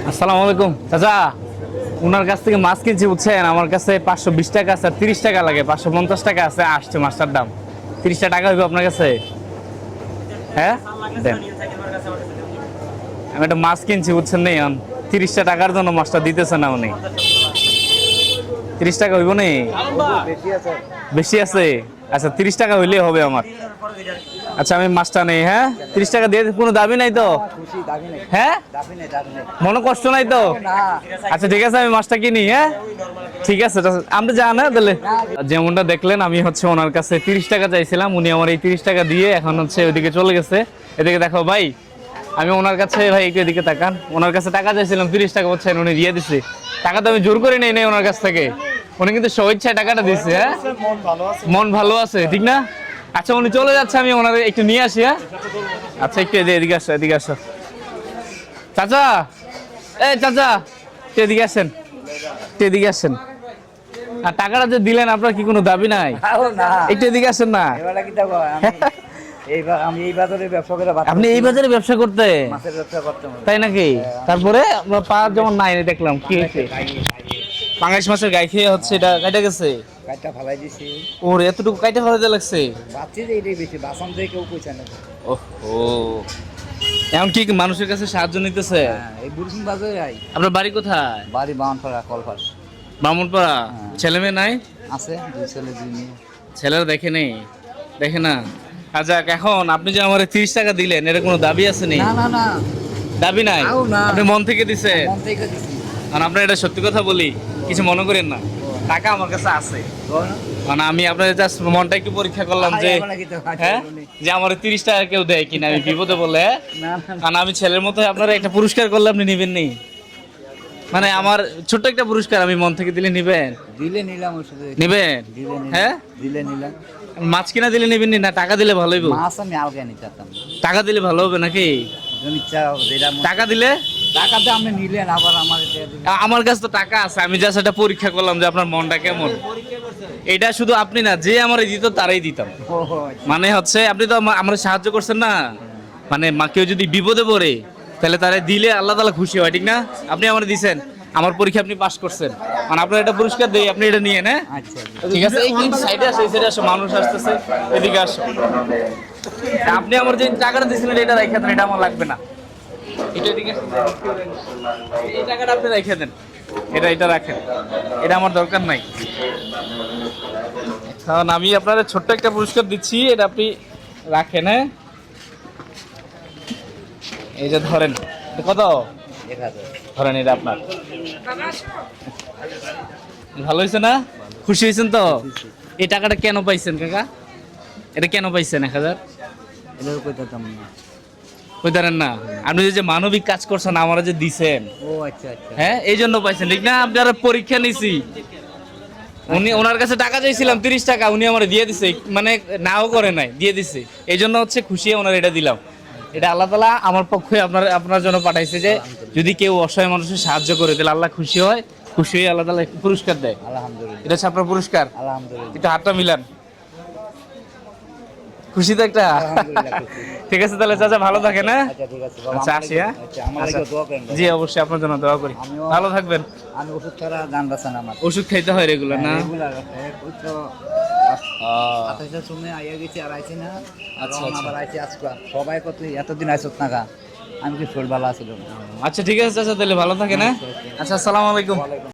আসসালামু আলাইকুম চাচা, ওনার কাছ থেকে মাছ কিনছি বুঝছেন। আমার কাছে 520 টাকা আছে, 30 টাকা লাগে, 550 টাকা আছে। আসছে মাছটার দাম 30 টাকা হইবে আপনার কাছে? হ্যাঁ দেন, আমি একটা মাছ কিনছি বুঝছেন নেই, 30 টাকার জন্য মাছটা দিতেছে না উনি। 30 টাকা হইব নি? বেশি আছে? আচ্ছা 30 টাকা হইলেই হবে আমার। আচ্ছা আমি মাছটা নেই। হ্যাঁ 30 টাকা দিয়ে কোনো দাবি নাই তো? হ্যাঁ মনে কষ্ট নাই তো? আচ্ছা ঠিক আছে, আমি মাছটা কিনি। হ্যাঁ ঠিক আছে, আপনি যান। হ্যাঁ তাহলে যেমনটা দেখলেন, আমি হচ্ছে ওনার কাছে 30 টাকা চাইছিলাম, উনি আমার এই 30 টাকা দিয়ে এখন হচ্ছে ওইদিকে চলে গেছে। এদিকে দেখো ভাই, আমি ওনার কাছে, ভাই একটু এদিকে তাকান, ওনার কাছে টাকা চাইছিলাম 30 টাকা, বলছেন উনি দিয়ে দিছে। টাকা তো আমি জোর করে নেই ওনার কাছ থেকে, উনি কিন্তু স্বেচ্ছায় টাকাটা দিচ্ছে। হ্যাঁ মন ভালো আছে, ঠিক না? আচ্ছা উনি চলে যাচ্ছে, আমি ওনার একটু নিয়ে আসি। হ্যাঁ আচ্ছা একটু এদিকে আসো, এদিকে আসো চাচা। এই চাচা একটু এদিকে আসেন, একটু এদিকে আসেন। আর টাকাটা যে দিলেন, আপনার কি কোনো দাবি নাই? একটু এদিকে আসেন না। আপনি এই বাজারে ব্যবসা করতে? তাই নাকি? তারপরে পাওয়ার যেমন নাই দেখলাম, কি হয়েছে? পাঙ্গাস মাছের গায়ে খেয়ে হচ্ছে এটা কাটা গেছে। ওর এতটুকু কাইটা ফেলাতে লাগছে। ওহো, এখন কি মানুষের কাছে সাহায্য নিতেছে? আপনার বাড়ি কোথায়? বাড়ি বামনপাড়া কলপাড়। বামুনপাড়া। ছেলে মেয়ে নাই? আছে 2 ছেলে 2 মেয়ে। ছেলেরা দেখে নেই, দেখে না। আচ্ছা এখন আপনি যে আমার 30 টাকা দিলেন, এর কোনো দাবি আছে নি? না না না, দাবি নাই? আপনি মন থেকে দিছে? মন থেকে দিছি। কারণ আপনার এটা সত্যি কথা বলি, কিছু মনে করেন না, টাকা আমার কাছে আছে। মানে আমি আপনার জাস্ট মনটা একটু পরীক্ষা করলাম যে হ্যাঁ যে আমার 30 টাকা কেউ দেয় কিনা, আমি বিপদে বলে। কারণ আমি ছেলের মতো আপনার একটা পুরস্কার করলে আপনি নিবেন নি? মানে আমার ছোট্ট একটা পুরস্কার, আমি মন থেকে দিলে নিবেন? দিলে নিলাম, ওষুধ নিবেন? হ্যাঁ দিলে নিলাম। মাছ কিনা দিলে নিবেন নি না টাকা দিলে ভালো হইব? মাছ আমি আলগা নিতে চাইতাম। টাকা দিলে ভালো হবে নাকি? টাকা দিলে? টাকাতে আপনি নিলেন, আবার আমার আমার কাছে তো টাকা আছে, আমি জাস্ট একটা পরীক্ষা করলাম যে আপনার মনটা কেমন। এটা শুধু আপনি না, যে আমার দিত তারাই দিতাম। মানে হচ্ছে আপনি তো আমার সাহায্য করছেন না, মানে কেউ যদি বিপদে পড়ে তাহলে তারা দিলে আল্লাহ তাআলা খুশি হয়, ঠিক না? আপনি আমার দিছেন, আমার পরীক্ষা আপনি পাস করছেন, মানে আপনার একটা পুরস্কার দেই, আপনি এটা নিয়ে নেন। ঠিক আছে, এই সাইডে আসো, এই সাইডে আসো, মানুষ আসতেছে, এদিকে আসো। আপনি আমার যে টাকাটা দিয়েছিলেন এটা রেখে দেন, এটা আমার লাগবে না। এটা এদিকে এই টাকাটা আপনি রেখে দেন, এটা রাখেন, এটা আমার দরকার নাই। কারণ আমি আপনার ছোট্ট একটা পুরস্কার দিচ্ছি, এটা আপনি রাখেন। হ্যাঁ এই যে ধরেন, কত ধরেন, এটা আপনার। ভালো হয়েছে না? খুশি হয়েছেন তো? এই টাকাটা কেন পাইছেন কাকা? এটা কেন পাইছেন 1000? কইতারেন না? আপনি যে মানবিক কাজ করছেন, আমারা যে দিছেন, হ্যাঁ এই জন্য পাইছেন, ঠিক না? আপনারা পরীক্ষা নিছি, উনি ওনার কাছে টাকা চাইছিলাম 30 টাকা, উনি আমার দিয়ে দিছে, মানে নাও করে নাই, দিয়ে দিছে। এই জন্য হচ্ছে খুশি ওনার এটা দিলাম। এটা আল্লাহ তাআলা আমার পক্ষে আপনার জন্য পাঠাইছে, যে যদি কেউ অসহায় মানুষের সাহায্য করে তাহলে আল্লাহ খুশি হয়, খুশি হয়ে আল্লাহ তাআলা একটু পুরস্কার দেয়। আলহামদুলিল্লাহ, এটা হচ্ছে আপনার পুরস্কার। আলহামদুলিল্লাহ, একটু হাতটা মিলান। খুশি তো একটা? ঠিক আছে তাহলে চাচা, ভালো থাকেন। হ্যাঁ আচ্ছা আসি। হ্যাঁ জি অবশ্যই, আপনার জন্য দোয়া করি, ভালো থাকবেন। আমি ওষুধ ছাড়া গান বাঁচান, আমার ওষুধ খাইতে হয় রেগুলার না? সবাই কত এতদিন আইসত না গা, আমি কি শরীর ভালো আছিল। আচ্ছা ঠিক আছে চাচা, তাহলে ভালো থাকেন। হ্যাঁ আচ্ছা, আসসালামু আলাইকুম।